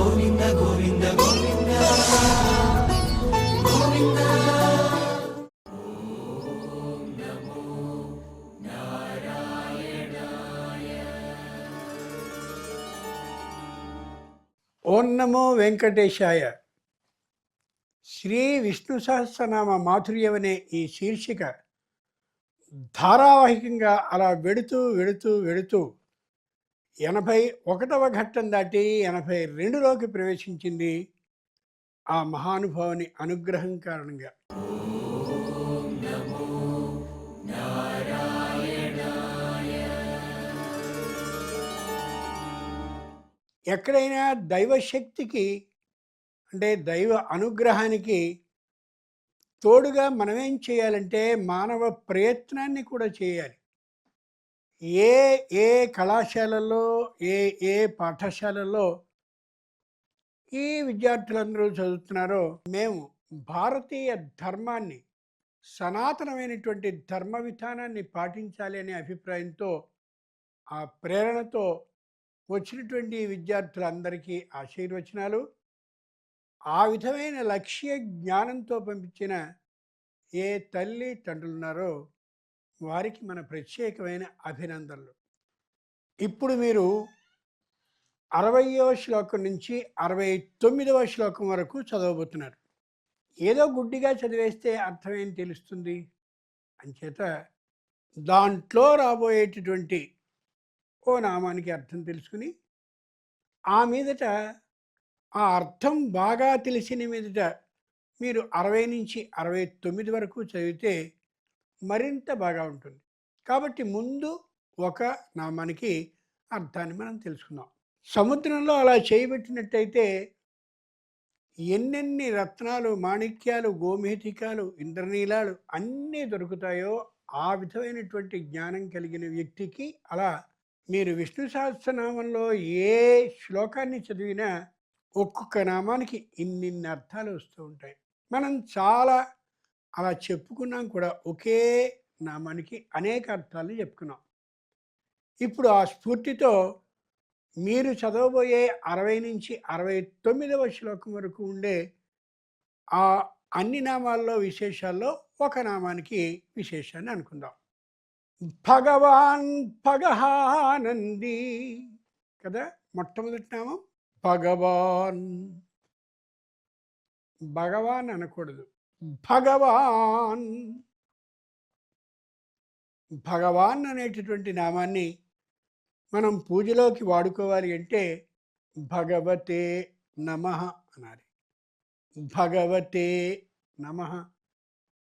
గోవింద గోవింద గోవింద గోవింద. ఓం నమో వెంకటేశాయ. శ్రీ విష్ణు సహస్రనామ మాధుర్యమనే ఈ శీర్షిక ధారావాహికంగా అలా వెడుతూ వెడుతూ వెడుతూ 81వ ఘట్టం దాటి 82లోకి ప్రవేశించింది ఆ మహానుభావుని అనుగ్రహం కారణంగా. ఎక్కడైనా దైవశక్తికి అంటే దైవ అనుగ్రహానికి తోడుగా మనమేం చేయాలంటే మానవ ప్రయత్నాన్ని కూడా చేయాలి. ఏ ఏ కళాశాలల్లో ఏ ఏ పాఠశాలల్లో ఈ విద్యార్థులందరూ చదువుతున్నారో మేము భారతీయ ధర్మాన్ని సనాతనమైనటువంటి ధర్మ విధానాన్ని పాటించాలి అనే అభిప్రాయంతో ఆ ప్రేరణతో వచ్చినటువంటి విద్యార్థులందరికీ ఆశీర్వచనాలు. ఆ విధమైన లక్ష్య జ్ఞానంతో పంపించిన ఏ తల్లి తండ్రులున్నారో వారికి మన ప్రత్యేకమైన అభినందనలు. ఇప్పుడు మీరు 60వ శ్లోకం నుంచి 69వ శ్లోకం వరకు చదవబోతున్నారు. ఏదో గుడ్డిగా చదివేస్తే అర్థం ఏం తెలుస్తుంది? అంచేత దాంట్లో రాబోయేటటువంటి ఓ నామానికి అర్థం తెలుసుకుని ఆ మీదట ఆ అర్థం బాగా తెలిసిన మీదట మీరు 60 నుంచి 69 వరకు చదివితే మరింత బాగా ఉంటుంది. కాబట్టి ముందు ఒక నామానికి అర్థాన్ని మనం తెలుసుకుందాం. సముద్రంలో అలా చేయబెట్టినట్టయితే ఎన్నెన్ని రత్నాలు, మాణిక్యాలు, గోమేధికాలు, ఇంద్రనీలాలు అన్నీ దొరుకుతాయో ఆ విధమైనటువంటి జ్ఞానం కలిగిన వ్యక్తికి అలా మీరు విష్ణు సహస్రనామంలో ఏ శ్లోకాన్ని చదివినా ఒక్కొక్క నామానికి ఇన్నిన్ని అర్థాలు వస్తూ ఉంటాయి. మనం చాలా అలా చెప్పుకున్నాం కూడా, ఒకే నామానికి అనేక అర్థాలను చెప్పుకున్నాం. ఇప్పుడు ఆ స్ఫూర్తితో మీరు చదవబోయే 60 నుంచి 69వ శ్లోకం వరకు ఉండే ఆ అన్ని నామాల్లో విశేషాల్లో ఒక నామానికి విశేషాన్ని అనుకుందాం. భగవాన్ భగహానంది కదా మొట్టమొదటి నామం. భగవాన్, భగవాన్ అనకూడదు, భగవాన్. భగవాన్ అనేటటువంటి నామాన్ని మనం పూజలోకి వాడుకోవాలి అంటే భగవతే నమః అనాలి. భగవతే నమః,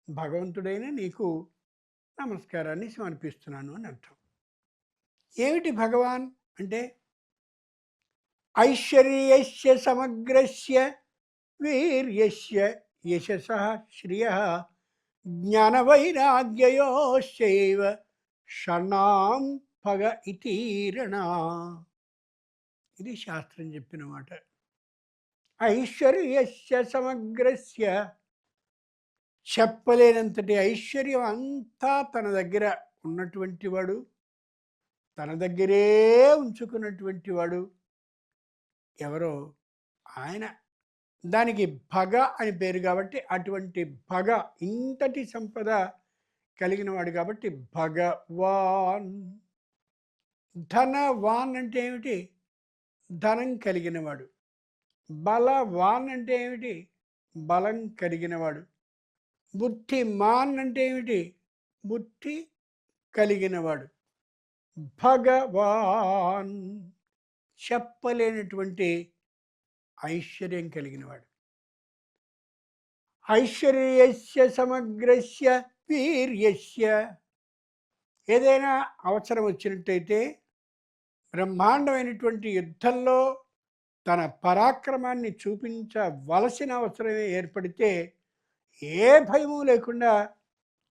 భగవంతుడైన నీకు నమస్కారాన్ని సమర్పిస్తున్నాను అని అర్థం. ఏమిటి భగవాన్ అంటే? ఐశ్వర్యస్య సమగ్రస్య వీర్యస్య యశసః శ్రియః జ్ఞానవైరాగ్యయోశ్చైవ షణ్ణాం భగ ఇతీరణా. ఇది శాస్త్రం చెప్పిన మాట. ఐశ్వర్యస్య సమగ్రస్య, చెప్పలేనంతటి ఐశ్వర్యం అంతా తన దగ్గర ఉన్నటువంటి వాడు, తన దగ్గరే ఉంచుకున్నటువంటి వాడు ఎవరో ఆయన. దానికి భగ అని పేరు కాబట్టి అటువంటి భగ, ఇంతటి సంపద కలిగిన వాడు కాబట్టి భగవాన్. ధనవాన్ అంటే ఏమిటి? ధనం కలిగినవాడు. బలవాన్ అంటే ఏమిటి? బలం కలిగినవాడు. బుద్ధిమాన్ అంటే ఏమిటి? బుద్ధి కలిగినవాడు. భగవాన్ చెప్పలేనటువంటి ఐశ్వర్యం కలిగినవాడు. ఐశ్వర్యస్య సమగ్రస్య వీర్యస్య, ఏదైనా అవసరం వచ్చినట్టయితే బ్రహ్మాండమైనటువంటి యుద్ధంలో తన పరాక్రమాన్ని చూపించవలసిన అవసరమే ఏర్పడితే ఏ భయము లేకుండా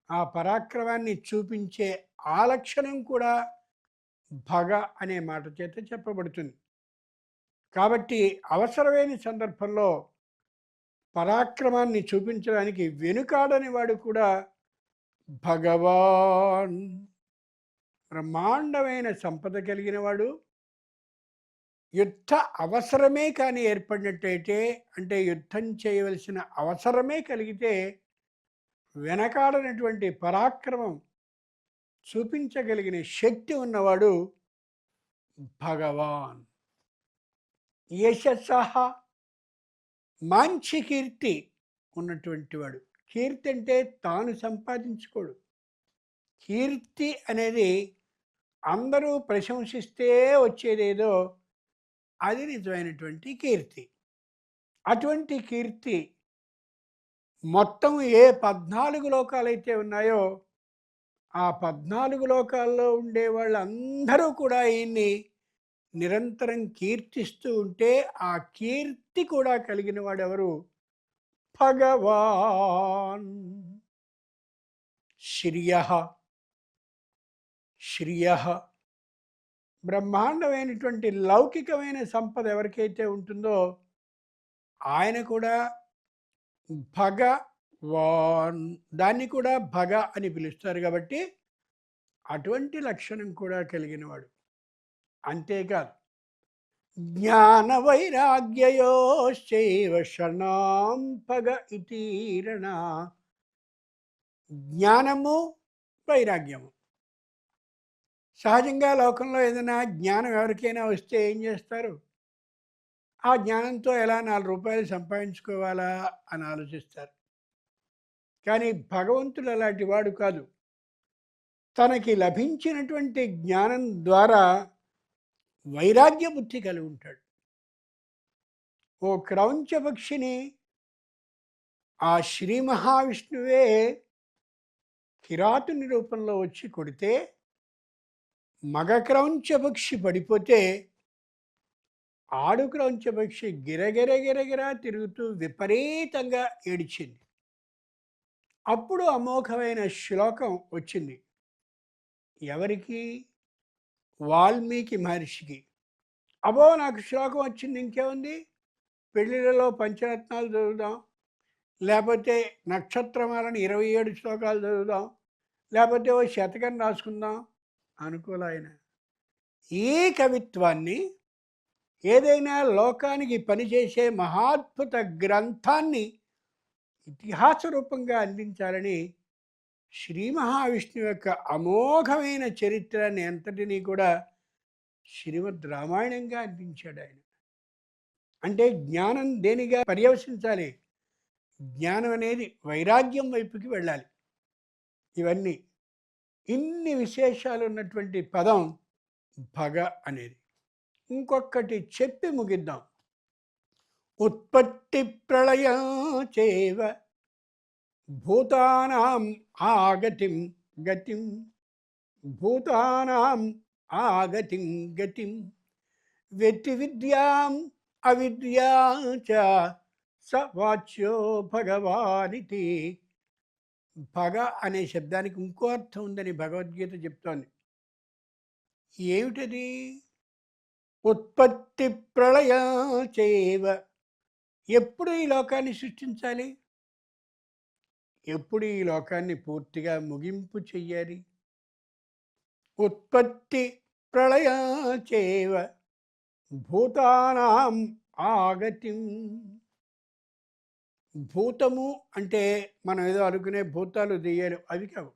ఆ పరాక్రమాన్ని చూపించే ఆ లక్షణం కూడా భగ అనే మాట చేత చెప్పబడుతుంది. కాబట్టి అవసరమైన సందర్భంలో పరాక్రమాన్ని చూపించడానికి వెనుకాడని వాడు కూడా భగవాన్. బ్రహ్మాండమైన సంపద కలిగిన వాడు, యుద్ధ అవసరమే కానీ ఏర్పడినట్టయితే, అంటే యుద్ధం చేయవలసిన అవసరమే కలిగితే వెనకాడనటువంటి పరాక్రమం చూపించగలిగిన శక్తి ఉన్నవాడు భగవాన్. యశస్సహ, మంచి కీర్తి ఉన్నటువంటి వాడు. కీర్తి అంటే తాను సంపాదించుకోడు. కీర్తి అనేది అందరూ ప్రశంసిస్తే వచ్చేదేదో అది నిజమైనటువంటి కీర్తి. అటువంటి కీర్తి మొత్తం ఏ 14 లోకాలైతే ఉన్నాయో ఆ 14 లోకాల్లో ఉండే వాళ్ళందరూ కూడా ఈయన్ని నిరంతరం కీర్తిస్తూ ఉంటే ఆ కీర్తి కూడా కలిగిన వాడెవరు? భగవాన్. శ్రియః, శ్రియః, బ్రహ్మాండమైనటువంటి లౌకికమైన సంపద ఎవరికైతే ఉంటుందో ఆయన కూడా భగవాన్. దాన్ని కూడా భగ అని పిలుస్తారు కాబట్టి అటువంటి లక్షణం కూడా కలిగినవాడు. అంతేకాదు జ్ఞాన వైరాగ్యయోశ్చైవ షణాం భగ ఇతీరణ. జ్ఞానము, వైరాగ్యము. సహజంగా లోకంలో ఏదైనా జ్ఞానం ఎవరికైనా వస్తే ఏం చేస్తారు? ఆ జ్ఞానంతో ఎలా 4 రూపాయలు సంపాదించుకోవాలా అని ఆలోచిస్తారు. కానీ భగవంతుడు అలాంటి వాడు కాదు. తనకి లభించినటువంటి జ్ఞానం ద్వారా వైరాగ్య బుద్ధి కలిగి ఉంటాడు. ఓ క్రౌంచ పక్షిని ఆ శ్రీ మహావిష్ణువే కిరాతుని రూపంలో వచ్చి కొడితే మగ క్రౌంచ పక్షి పడిపోతే ఆడు క్రౌంచ పక్షి గిరగిర తిరుగుతూ విపరీతంగా ఏడిచింది. అప్పుడు అమోఘమైన శ్లోకం వచ్చింది. ఎవరికి? వాల్మీకి మహర్షికి. అబ్బో నాకు శ్లోకం వచ్చింది, ఇంకేముంది, పెళ్ళిళ్ళలో పంచరత్నాలు చదువుదాం, లేకపోతే నక్షత్రమాలని 27 శ్లోకాలు చదువుదాం, లేకపోతే ఓ శతకం రాసుకుందాం అనుకోలే ఆయన. ఈ కవిత్వాన్ని, ఏదైనా లోకానికి పనిచేసే మహాద్భుత గ్రంథాన్ని ఇతిహాస రూపంగా అందించాలని శ్రీ మహావిష్ణువు యొక్క అమోఘమైన చరిత్రని అంతటినీ కూడా శ్రీమద్ రామాయణంగా అందించాడు ఆయన. అంటే జ్ఞానం దేనిగా పర్యవసించాలి? జ్ఞానం అనేది వైరాగ్యం వైపుకి వెళ్ళాలి. ఇవన్నీ ఇన్ని విశేషాలు ఉన్నటువంటి పదం భగ అనేది. ఇంకొకటి చెప్పి ముగిద్దాం. ఉత్పత్తి ప్రళయం చేవ భూతానాం ఆగతిం గతిం, భూతానాం ఆగతిం గతిం, వ్యక్తి విద్యాం అవిద్యాం చ స వాచ్యో భగవానితి. భగ అనే శబ్దానికి ఇంకో అర్థం ఉందని భగవద్గీత చెప్తోంది. ఏమిటది? ఉత్పత్తి ప్రళయ చేవ. ఎప్పుడు ఈ లోకాన్ని సృష్టించాలి? ఎప్పుడు ఈ లోకాన్ని పూర్తిగా ముగింపు చెయ్యాలి? ఉత్పత్తి ప్రళయ చేవ భూతానాం ఆగతిం. భూతము అంటే మనం ఏదో అనుకునే భూతాలు దెయ్యాలు అవి కావు.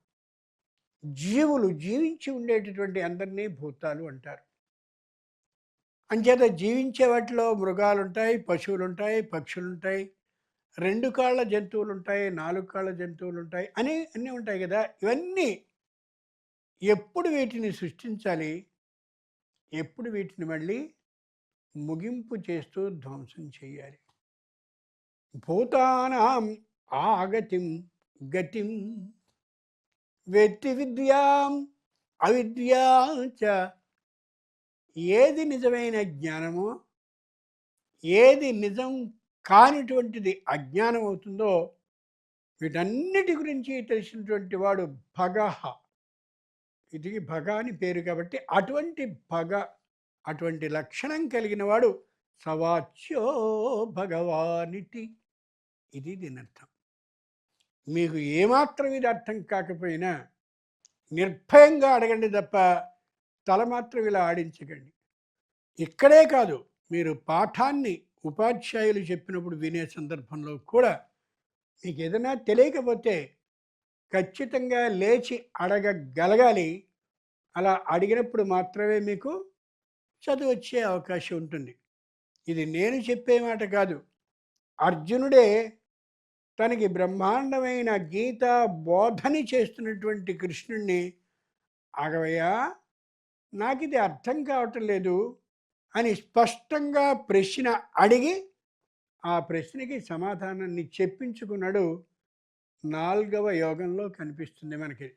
జీవులు, జీవించి ఉండేటటువంటి అందరినీ భూతాలు అంటారు. అంచేత జీవించే వాటిలో మృగాలు ఉంటాయి, పశువులు ఉంటాయి, పక్షులు ఉంటాయి, 2 కాళ్ళ జంతువులు ఉంటాయి, 4 కాళ్ళ జంతువులు ఉంటాయి, అన్నీ ఉంటాయి కదా. ఇవన్నీ ఎప్పుడు వీటిని సృష్టించాలి? ఎప్పుడు వీటిని మళ్ళీ ముగింపు చేస్తూ ధ్వంసం చేయాలి. భూతానాం ఆగతిం గతిం, వ్యక్తి విద్యాం అవిద్యాం చ. ఏది నిజమైన జ్ఞానమో, ఏది నిజం కానిటువంటిది అజ్ఞానం అవుతుందో, వీటన్నిటి గురించి తెలిసినటువంటి వాడు భగః. ఇది భగ అని పేరు కాబట్టి అటువంటి భగ, అటువంటి లక్షణం కలిగిన వాడు సవాచ్యో భగవానితి. ఇది దీనర్థం. మీకు ఏమాత్రం ఇది అర్థం కాకపోయినా నిర్భయంగా అడగండి తప్ప తల మాత్రం ఇలా ఆడించకండి. ఇక్కడే కాదు, మీరు పాఠాన్ని ఉపాధ్యాయులు చెప్పినప్పుడు వినే సందర్భంలో కూడా మీకు ఏదైనా తెలియకపోతే ఖచ్చితంగా లేచి అడగగలగాలి. అలా అడిగినప్పుడు మాత్రమే మీకు చదువు వచ్చే అవకాశం ఉంటుంది. ఇది నేను చెప్పే మాట కాదు. అర్జునుడే తనకి బ్రహ్మాండమైన గీత బోధని చేస్తున్నటువంటి కృష్ణుణ్ణి, ఆగవయ్యా నాకిది అర్థం కావటం లేదు అని స్పష్టంగా ప్రశ్న అడిగి ఆ ప్రశ్నకి సమాధానాన్ని చెప్పించుకున్నాడు. 4వ యోగంలో కనిపిస్తుంది మనకి.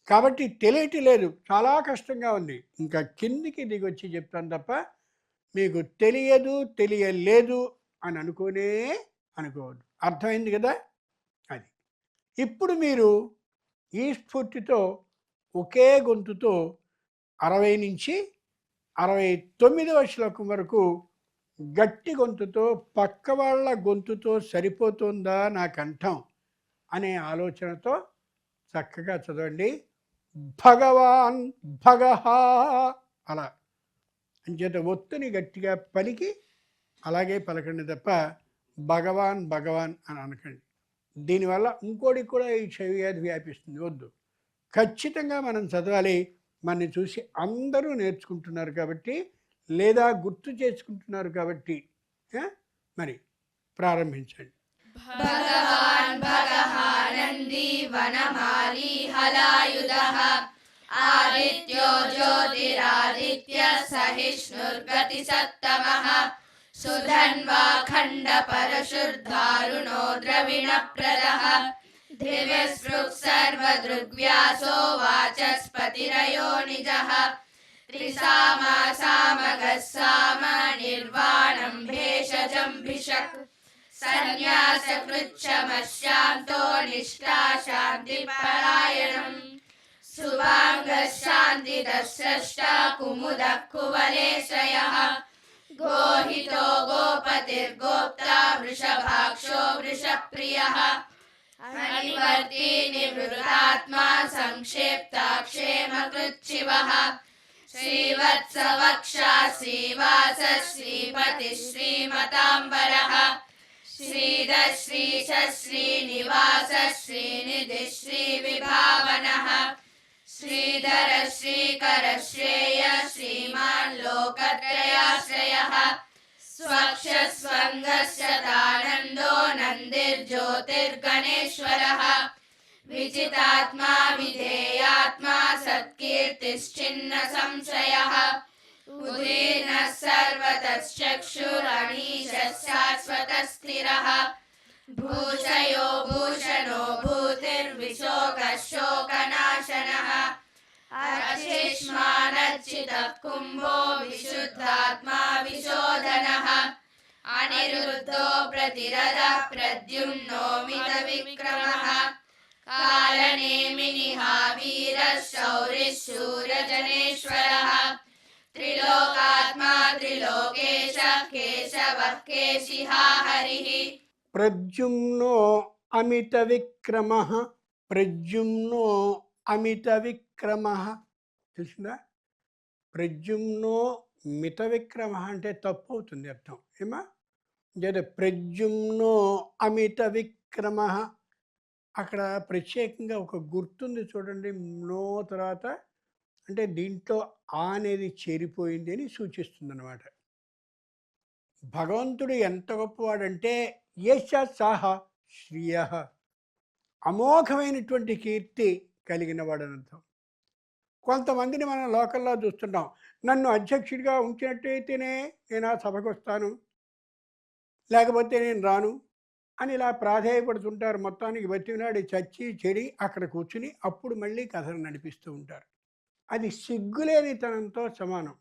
కాబట్టి తెలియటం లేదు, చాలా కష్టంగా ఉంది. ఇంకా కిందికి దిగొచ్చి చెప్తాను తప్ప మీకు తెలియదు తెలియలేదు అని అనుకోవద్దు. అర్థమైంది కదా? అది ఇప్పుడు మీరు ఈ స్ఫూర్తితో ఒకే గొంతుతో 60 నుంచి 69వ శ్లోకం వరకు గట్టి గొంతుతో పక్క వాళ్ళ గొంతుతో సరిపోతుందా నా కంఠం అనే ఆలోచనతో చక్కగా చదవండి. భగవాన్ భగహ అలా అంచేత ఒత్తుని గట్టిగా పలికి అలాగే పలకండి తప్ప భగవాన్ భగవాన్ అని అనకండి. దీనివల్ల ఇంకోటికి కూడా ఈ క్షయవ్యాధి వ్యాపిస్తుంది. వద్దు, ఖచ్చితంగా మనం చదవాలి. మనని చూసి అందరూ నేర్చుకుంటున్నారు కాబట్టి, లేదా గుర్తు చేసుకుంటున్నారు కాబట్టి మరి ప్రారంభించండి. భగవాన్ భగహానంది వనమాలి హలాయుధః ఆదిత్యో జ్యోతిరాదిత్య సహిష్ణుర్గతి సత్తమః సుధన్వా ఖండ పరశుర్ధారుణో ద్రవిణప్రదః దివ్యస్పృక్ సర్వదృగ్వ్యాసో వాచస్పతిరయో నిజః త్రిసామా సామగः సామ నిర్వాణం భేషజంభిషక్ సన్యాసకృచ్ఛమశాంతో నిష్ఠా శాంతిపరాయణం సుభాంగः శాంతిదः స్రష్టా కుముదः కువలేశయః గోహితో గోపతిర్గోప్తా వృషభాక్షో వృషప్రియః అనివర్తి నివృతాత్మా సంక్షేప్తాక్షేమకృచ్ఛివః శ్రీవత్సవక్షా శ్రీవాస శ్రీపతి శ్రీమతాంబరః శ్రీధర్ శ్రీశ శ్రీనివాస శ్రీనిధి శ్రీవిభావనః శ్రీధర శ్రీకర శ్రేయ శ్రీమాన్ లోకత్రయాశ్రయః స్వక్ష స్వంగశ్చతానందో నందిర్జ్యోతిర్గణేశ్వరః విజితాత్మా విధేయాత్మా సత్కీర్తిశ్చిన్న సంశయః ఉదీర్ణः సర్వతశ్చక్షురనీశः శాశ్వతः స్థిరः భూషయో భూషణో భూతిర్విశోకः శోకనాశనः అర్చిష్మానర్చితः కుంభో విశుద్ధాత్మా విశోధనः అనిరుద్ధో ప్రతిరథः ప్రద్యుమ్నో మితవిక్రమः కాలనేమినిః వీరः శౌరిः శూరజనేశ్వరः త్రిలోకాత్మా త్రిలోకేశः కేశవः కేశిహా హరిః ప్రద్యుమ్నో అమిత విక్రమః. ప్రద్యుమ్నో అమిత విక్రమః తెలిసిందా? ప్రద్యుమ్నో మిత విక్రమః అంటే తప్పు అవుతుంది అర్థం. ఏమా లేదా ప్రద్యుమ్నో అమిత విక్రమః, అక్కడ ప్రత్యేకంగా ఒక గుర్తుంది చూడండి. నో తర్వాత అంటే దీంట్లో ఆ అనేది చేరిపోయింది అని సూచిస్తుంది అన్నమాట. భగవంతుడు ఎంత గొప్పవాడంటే యశ సహ శ్రియ, అమోఘమైనటువంటి కీర్తి కలిగిన వాడని అర్థం. కొంతమందిని మనం లోకల్లో చూస్తున్నాం, నన్ను అధ్యక్షుడిగా ఉంచినట్టయితేనే నేను ఆ సభకు వస్తాను, లేకపోతే నేను రాను అని ఇలా ప్రాధేయపడుతుంటారు. మొత్తానికి బతికినాడు చచ్చి చెడి అక్కడ కూర్చుని అప్పుడు మళ్ళీ కథను నడిపిస్తూ ఉంటారు. అది సిగ్గులేనితనంతో సమానం.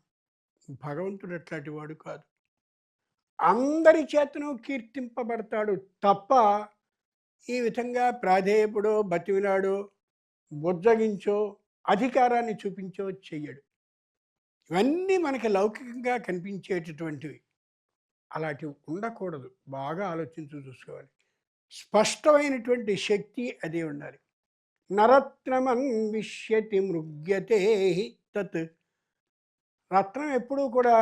భగవంతుడు అట్లాంటి వాడు కాదు. అందరి చేతను కీర్తింపబడతాడు తప్ప ఈ విధంగా ప్రాధేయపడో బతివినాడో బుజ్జగించో అధికారాన్ని చూపించో చెయ్యడు. ఇవన్నీ మనకి లౌకికంగా కనిపించేటటువంటివి. అలాంటివి ఉండకూడదు. బాగా ఆలోచించి చూసుకోవాలి. స్పష్టమైనటువంటి శక్తి అదే ఉండాలి. నరత్నమన్విష్యతి మృగ్యతే తత్. రత్నం ఎప్పుడూ కూడా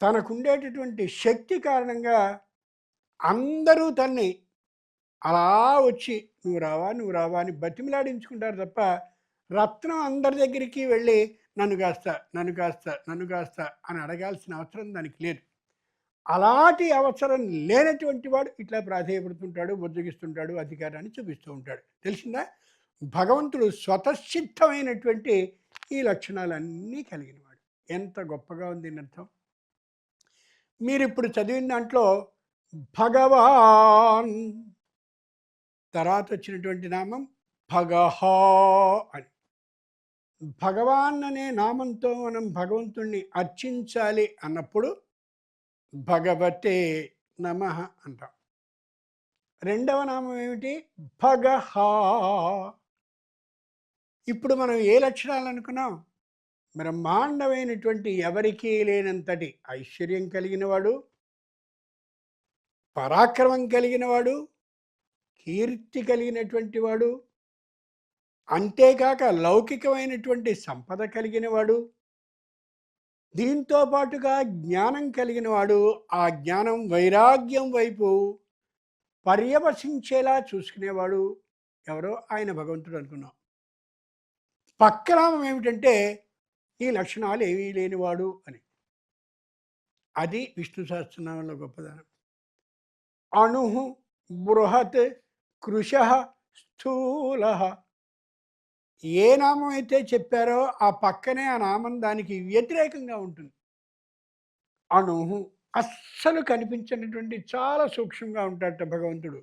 తనకుండేటటువంటి శక్తి కారణంగా అందరూ తన్ని అలా వచ్చి నువ్వు రావా నువ్వు రావా అని బతిమిలాడించుకుంటారు తప్ప రత్నం అందరి దగ్గరికి వెళ్ళి నన్ను కాస్త నన్ను కాస్త నన్ను కాస్త అని అడగాల్సిన అవసరం దానికి లేదు. అలాంటి అవసరం లేనటువంటి వాడు ఇట్లా ప్రాధేయపడుతుంటాడు, బుజ్జగిస్తుంటాడు, అధికారాన్ని చూపిస్తూ ఉంటాడు. తెలిసిందా? భగవంతుడు స్వతసిద్ధమైనటువంటి ఈ లక్షణాలన్నీ కలిగినవాడు. ఎంత గొప్పగా ఉంది దీని అర్థం. మీరు ఇప్పుడు చదివిన దాంట్లో భగవాన్ తర్వాత వచ్చినటువంటి నామం భగహ అని. భగవాన్ అనే నామంతో మనం భగవంతుణ్ణి అర్చించాలి అన్నప్పుడు భగవతే నమః అంటాం. రెండవ నామం ఏమిటి? భగహ. ఇప్పుడు మనం ఏ లక్షణాలు అనుకున్నాం? బ్రహ్మాండమైనటువంటి ఎవరికీ లేనంతటి ఐశ్వర్యం కలిగినవాడు, పరాక్రమం కలిగినవాడు, కీర్తి కలిగినటువంటి వాడు, అంతేకాక లౌకికమైనటువంటి సంపద కలిగినవాడు, దీంతో పాటుగా జ్ఞానం కలిగినవాడు, ఆ జ్ఞానం వైరాగ్యం వైపు పర్యవసించేలా చూసుకునేవాడు ఎవరో ఆయన భగవంతుడు అనుకున్నాం. పక్కనామం ఏమిటంటే ఈ లక్షణాలు ఏమీ లేనివాడు అని. అది విష్ణు సహస్రనామంలో గొప్పదనం. అణు బృహత్ కృశ స్థూల. ఏ నామం అయితే చెప్పారో ఆ పక్కనే ఆ నామం దానికి వ్యతిరేకంగా ఉంటుంది. అణు అస్సలు కనిపించినటువంటి చాలా సూక్ష్మంగా ఉంటాడట భగవంతుడు.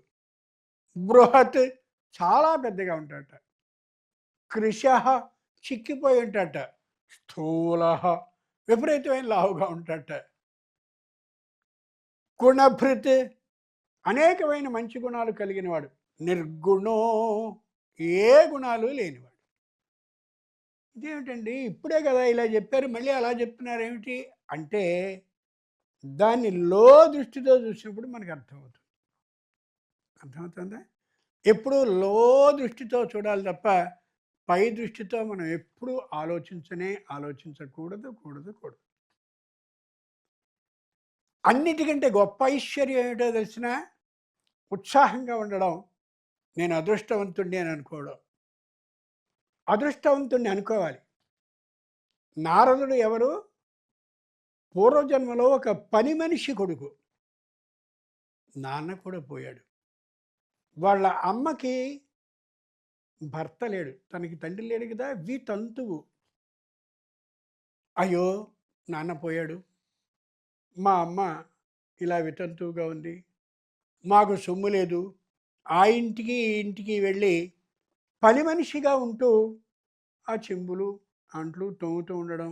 బృహత్ చాలా పెద్దగా ఉంటాడట. కృశ చిక్కిపోయి ఉంటాడట. స్థూల విపరీతమైన లావుగా ఉంటాడట. గుణభృత్ అనేకమైన మంచి గుణాలు కలిగినవాడు. నిర్గుణో ఏ గుణాలు లేనివాడు. ఇదేమిటండి ఇప్పుడే కదా ఇలా చెప్పారు మళ్ళీ అలా చెప్తున్నారు ఏమిటి అంటే దాన్ని లో దృష్టితో చూసినప్పుడు మనకు అర్థమవుతుంది. అర్థమవుతుందా? ఎప్పుడు లో దృష్టితో చూడాలి తప్ప పై దృష్టితో మనం ఎప్పుడూ ఆలోచించకూడదు. అన్నిటికంటే గొప్ప ఐశ్వర్యం ఏమిటో తెలిసిన ఉత్సాహంగా ఉండడం. నేను అదృష్టవంతుణ్ణి అని అనుకోవడం. అదృష్టవంతుణ్ణి అనుకోవాలి. నారదుడు ఎవరు? పూర్వజన్మలో ఒక పని మనిషి కొడుకు. నాన్న కూడా పోయాడు. వాళ్ళ అమ్మకి భర్త లేడు, తనకి తండ్రి లేడు కదా, వితంతువు. అయ్యో నాన్న పోయాడు, మా అమ్మ ఇలా వితంతువుగా ఉంది, మాకు సొమ్ము లేదు. ఆ ఇంటికి ఈ ఇంటికి వెళ్ళి పని మనిషిగా ఉంటూ ఆ చెంబులు అంట్లు తోముతూ ఉండడం,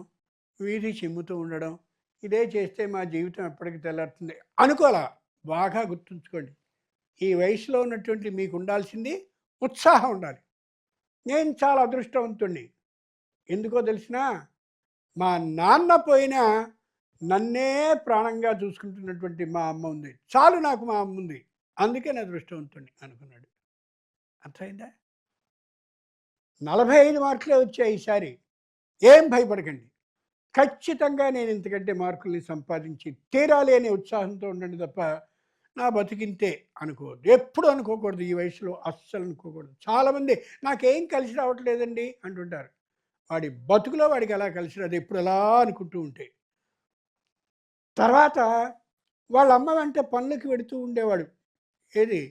వీధి చిమ్ముతూ ఉండడం, ఇదే చేస్తే మా జీవితం ఎప్పటికి తెల్లారుతుంది అనుకోలా. బాగా గుర్తుంచుకోండి, ఈ వయసులో ఉన్నటువంటి మీకు ఉండాల్సింది ఉత్సాహం ఉండాలి. నేను చాలా అదృష్టవంతుణ్ణి. ఎందుకో తెలిసినా మా నాన్న పోయినా నన్నే ప్రాణంగా చూసుకుంటున్నటువంటి మా అమ్మ ఉంది, చాలు నాకు మా అమ్మ ఉంది, అందుకే నేను అదృష్టవంతుణ్ణి అనుకున్నాడు. అర్థమైందా? 45 మార్కులే వచ్చాయి ఈసారి. ఏం భయపడకండి, ఖచ్చితంగా నేను ఇంతకంటే మార్కుల్ని సంపాదించి తీరాలి అనే ఉత్సాహంతో ఉండండి తప్ప నా బతికింతే అనుకోవద్దు. ఎప్పుడు అనుకోకూడదు. ఈ వయసులో అస్సలు అనుకోకూడదు. చాలామంది నాకేం కలిసి రావట్లేదండి అంటుంటారు. వాడి బతుకులో వాడికి అలా కలిసి రాదు, ఎప్పుడు అలా అనుకుంటూ ఉంటే. తర్వాత వాళ్ళ అమ్మ వెంట పనులకి వెడుతూ ఉండేవాడు. ఏది?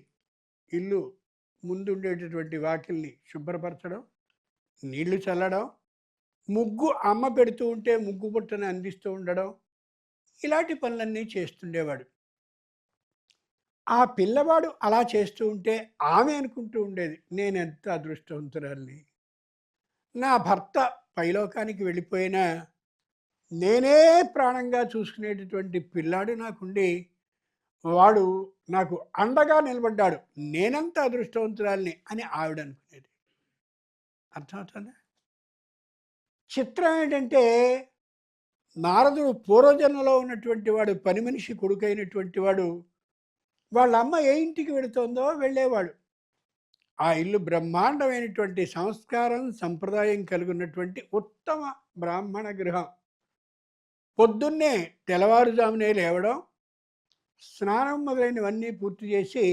ఇల్లు ముందు ఉండేటటువంటి వాకిల్ని శుభ్రపరచడం, నీళ్లు చల్లడం, ముగ్గు అమ్మ పెడుతూ ఉంటే ముగ్గు బుట్టని అందిస్తూ ఉండడం, ఇలాంటి పనులన్నీ చేస్తుండేవాడు. ఆ పిల్లవాడు అలా చేస్తూ ఉంటే ఆమె అనుకుంటూ ఉండేది, నేను ఎంత అదృష్టవంతురాల్ని, నా భర్త పైలోకానికి వెళ్ళిపోయినా నేనే ప్రాణంగా చూసుకునేటటువంటి పిల్లాడు నాకుండి వాడు నాకు అండగా నిలబడ్డాడు, నేనంత అదృష్టవంతురాల్ని అని ఆవిడ అనుకునేది. అర్థమవుతుందా? చిత్రం ఏంటంటే నారదుడు పూర్వజన్మలో ఉన్నటువంటి వాడు, పని మనిషి కొడుకైనటువంటి వాడు, వాళ్ళ అమ్మ ఏ ఇంటికి వెళుతోందో వెళ్ళేవాడు. ఆ ఇల్లు బ్రహ్మాండమైనటువంటి సంస్కారం సంప్రదాయం కలిగి ఉన్నటువంటి ఉత్తమ బ్రాహ్మణ గృహం. పొద్దున్నే తెల్లవారుజామునే లేవడం, స్నానం మొదలైనవన్నీ పూర్తి చేసి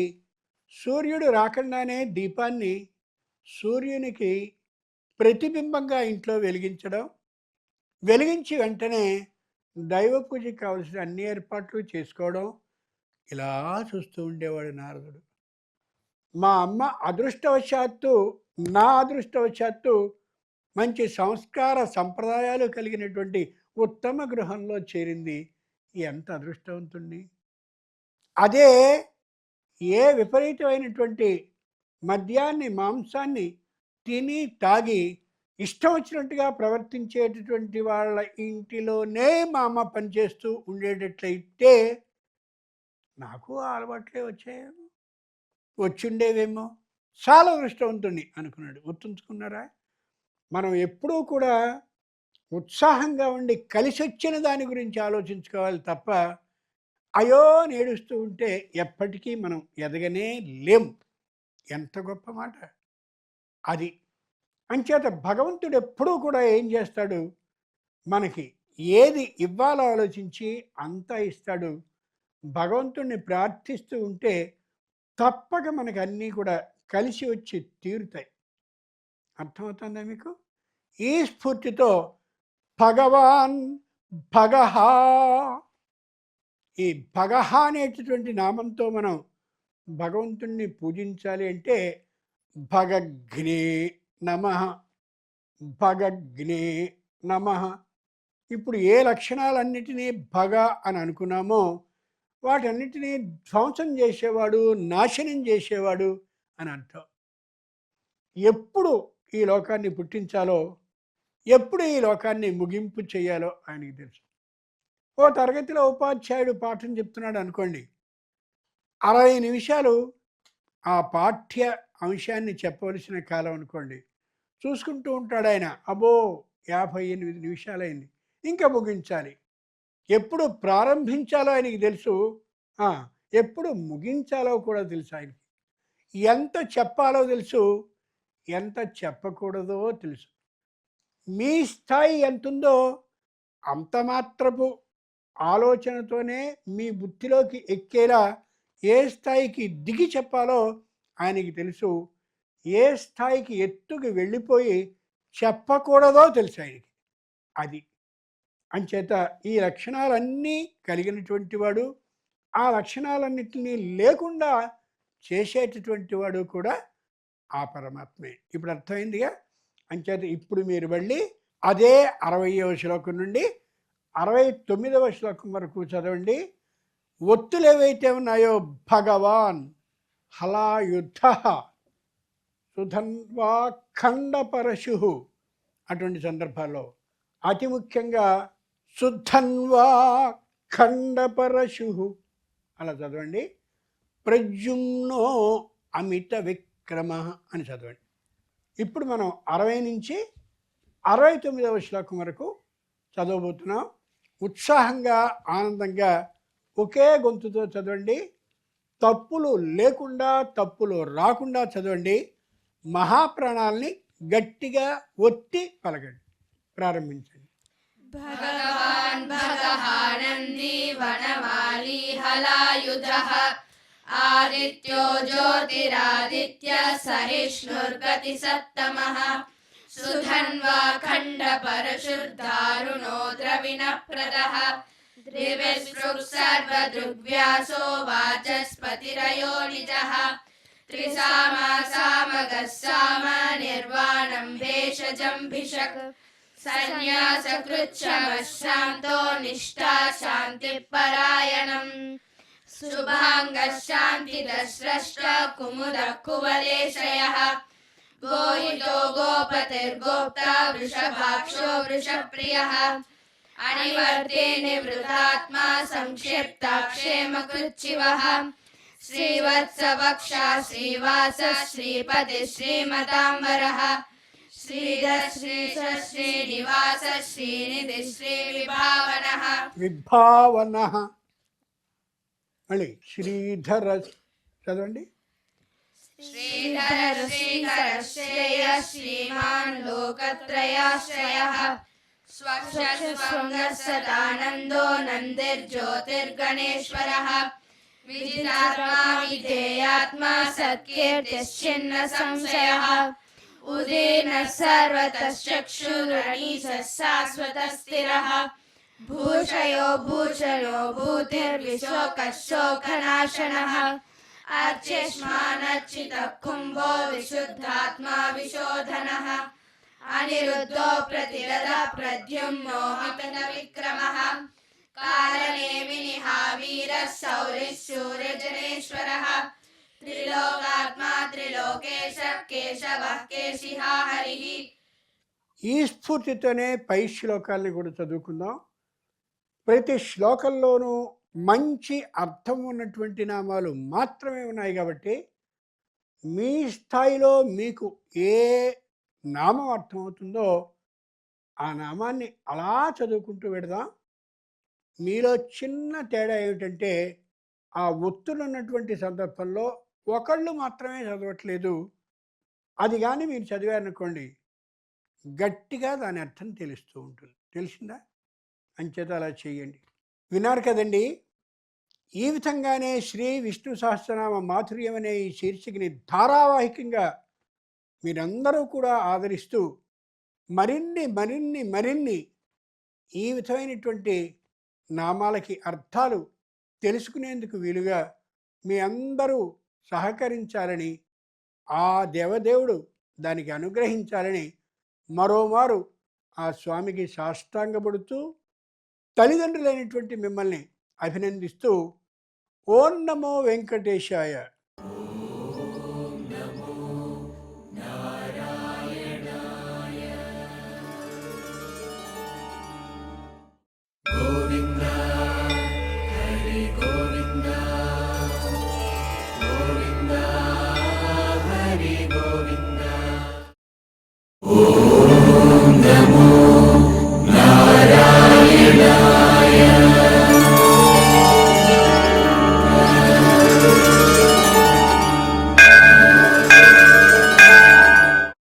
సూర్యుడు రాకుండానే దీపాన్ని సూర్యునికి ప్రతిబింబంగా ఇంట్లో వెలిగించడం, వెలిగించి వెంటనే దైవ పూజకి కావలసిన అన్ని ఏర్పాట్లు చేసుకోవడం. ఇలా చూస్తూ ఉండేవాడు నారదుడు. మా అమ్మ అదృష్టవశాత్తు, నా అదృష్టవశాత్తు మంచి సంస్కార సంప్రదాయాలు కలిగినటువంటి ఉత్తమ గృహంలో చేరింది. ఎంత అదృష్టవంతుణ్ణి! అదే ఏ విపరీతమైనటువంటి మద్యాన్ని, మాంసాన్ని తిని తాగి ఇష్టం వచ్చినట్టుగా ప్రవర్తించేటటువంటి వాళ్ళ ఇంటిలోనే మా అమ్మ పనిచేస్తూ ఉండేటట్లయితే నాకు ఆ అలవాట్లే వచ్చాయేమో, వచ్చిండేవేమో. చాలా అదృష్టవంతుణ్ణి అనుకున్నాడు. గుర్తుంచుకున్నారా? మనం ఎప్పుడూ కూడా ఉత్సాహంగా ఉండి కలిసి వచ్చిన దాని గురించి ఆలోచించుకోవాలి తప్ప అయ్యో నేడుస్తూ ఉంటే ఎప్పటికీ మనం ఎదగనే లేము. ఎంత గొప్ప మాట అది. అంచేత భగవంతుడు ఎప్పుడూ కూడా ఏం చేస్తాడు, మనకి ఏది ఇవ్వాలో ఆలోచించి అంతా ఇస్తాడు. భగవంతుడిని ప్రార్థిస్తూ ఉంటే తప్పక మనకు అన్నీ కూడా కలిసి వచ్చి తీరుతాయి. అర్థమవుతుందా మీకు? ఈ స్ఫూర్తితో భగవాన్ భగహ, ఈ భగహ అనేటటువంటి నామంతో మనం భగవంతుణ్ణి పూజించాలి. అంటే భగగ్నే నమః, భగగ్నే నమః. ఇప్పుడు ఏ లక్షణాలన్నిటినీ భగ అని అనుకున్నామో వాటన్నిటినీ ధ్వంసం చేసేవాడు, నాశనం చేసేవాడు అని అర్థం. ఎప్పుడు ఈ లోకాన్ని పుట్టించాలో, ఎప్పుడు ఈ లోకాన్ని ముగింపు చేయాలో ఆయనకి తెలుసు. ఓ తరగతిలో ఉపాధ్యాయుడు పాఠం చెప్తున్నాడు అనుకోండి, 60 నిమిషాలు ఆ పాఠ్య అంశాన్ని చెప్పవలసిన కాలం అనుకోండి, చూసుకుంటూ ఉంటాడు ఆయన. అబ్బో 58 నిమిషాలైంది, ఇంకా ముగించాలి. ఎప్పుడు ప్రారంభించాలో ఆయనకి తెలుసు, ఎప్పుడు ముగించాలో కూడా తెలుసు ఆయనకి. ఎంత చెప్పాలో తెలుసు, ఎంత చెప్పకూడదో తెలుసు. మీ స్థాయి ఎంతుందో అంత మాత్రపు ఆలోచనతోనే మీ బుద్ధిలోకి ఎక్కేలా ఏ స్థాయికి దిగి చెప్పాలో ఆయనకి తెలుసు. ఏ స్థాయికి ఎత్తుకు వెళ్ళిపోయి చెప్పకూడదో తెలుసు ఆయనకి. అది అంచేత ఈ లక్షణాలన్నీ కలిగినటువంటి వాడు, ఆ లక్షణాలన్నింటినీ లేకుండా చేసేటటువంటి వాడు కూడా ఆ పరమాత్మే. ఇప్పుడు అర్థమైందిగా? అంచేత ఇప్పుడు మీరు వెళ్ళి అదే 60వ శ్లోకం నుండి 69వ శ్లోకం వరకు చదవండి. ఒత్తులు ఏవైతే ఉన్నాయో భగవాన్ హలాయుధ సుధన్వా ఖండపరశు, అటువంటి సందర్భాల్లో అతి ముఖ్యంగా సుధన్వా ఖండపరశు అలా చదవండి. ప్రజుమ్నో అమిత విక్రమ అని చదవండి. ఇప్పుడు మనం 60 నుంచి 69వ శ్లోకం వరకు చదవబోతున్నాం. ఉత్సాహంగా, ఆనందంగా ఒకే గొంతుతో చదవండి. తప్పులు లేకుండా, తప్పులు రాకుండా చదవండి. మహాప్రాణాల్ని గట్టిగా ఒత్తి పలకండి. ప్రారంభించండి. భగవాన్ భగహానంది వనమాలి హలాయుధః ఆదిత్యో జ్యోతిరాదిత్య సహిష్ణుర్గతి సత్తమః సుధన్వా ఖండ పరశుర్ధారుణో ద్రవిణప్రదః దివ్యసృక్ సర్వదృగ్వ్యాసో వాచస్పతిరయో నిజః త్రిసామాసామగస్సామ నిర్వాణం భేషజంభిషక్ సన్యాసకృచ్ఛమశాంతో నిష్ఠా శాంతిపరాయణం శుభాంగశాంతిదస్రష్ట కుముద కువలేశయః గోహితో గోపతిర్గోప్తా వృషభాక్షో వృషప్రియః అనివర్తే నివృతాత్మా సంక్షిప్తాక్షేమకృచ్చివః శ్రీవత్సవక్షా శ్రీవాస శ్రీపతి శ్రీమతాంబరః శ్రీనివాస శ్రీనిధి శ్రీ విభావనః విభావనః. మళ్ళీ శ్రీధర చదవండి. శ్రీధర శ్రీకర శ్రేయ శ్రీమాన్ లోకత్రయాశ్రయః स्वक्षस्वङ्गः सदानन्दो नन्दिर्ज्योतिर्गणेश्वरः विदितात्मा विधेयात्मा सत्कीर्तिश्चिन्न संशयः उदीर्णः सर्वतश्चक्षुरणीशः शाश्वतस्थिरः भूषयो भूषयो भूतिर्विशोकः शोकनाशनः अर्चिष्मानर्चितः कुम्भो विशुद्धात्मा विशोधनः अनिरुद्धो प्रतिरथः प्रद्युम्नो विक्रमः कालनेमिनिहा वीरः शौरिः शूरजनेश्वरः त्रिलोकात्मा त्रिलोकेशः केशवः केशिहा हरिः. ఈ స్ఫూర్తితోనే పై శ్లోకాల్ని కూడా చదువుకుందాం. ప్రతి శ్లోకంలోనూ మంచి అర్థం ఉన్నటువంటి నామాలు మాత్రమే ఉన్నాయి కాబట్టి మీ స్థాయిలో మీకు ఏ నామం అర్థమవుతుందో ఆ నామాన్ని అలా చదువుకుంటూ పెడదాం. మీలో చిన్న తేడా ఏమిటంటే ఆ ఒత్తులు ఉన్నటువంటి సందర్భంలో ఒకళ్ళు మాత్రమే చదవట్లేదు. అది కానీ మీరు చదివారనుకోండి గట్టిగా దాని అర్థం తెలుస్తూ ఉంటుంది. తెలిసిందా? అంచేత అలా చేయండి. విన్నారు కదండి. ఈ విధంగానే శ్రీ విష్ణు సహస్రనామ మాధుర్యం అనే ఈ శీర్షికని ధారావాహికంగా మీరందరూ కూడా ఆదరిస్తూ మరిన్ని మరిన్ని మరిన్ని ఈ విధమైనటువంటి నామాలకి అర్థాలు తెలుసుకునేందుకు వీలుగా మీ అందరూ సహకరించాలని, ఆ దేవదేవుడు దానికి అనుగ్రహించాలని మరోమారు ఆ స్వామికి సాష్టాంగపడుతూ తల్లిదండ్రులైనటువంటి మిమ్మల్ని అభినందిస్తూ ఓం నమో వెంకటేశాయ.